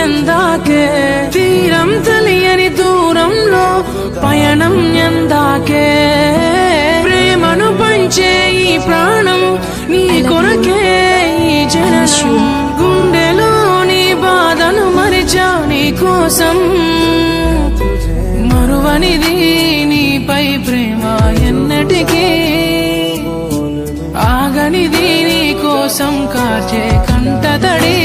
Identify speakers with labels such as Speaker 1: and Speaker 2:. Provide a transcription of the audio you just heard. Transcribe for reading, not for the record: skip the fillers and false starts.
Speaker 1: ఎందాకే తీరం తెలియని దూరంలో పయనం ఎందాకే ప్రేమను పంచే ఈ ప్రాణం నీ కొరకే ఈ జననం గుండెలోని బాధను మరిచా నీ కోసం మరువనిది నీపై ప్రేమ ఎన్నటికీ ఆగనిది నీ కోసం కార్చే కంటతడి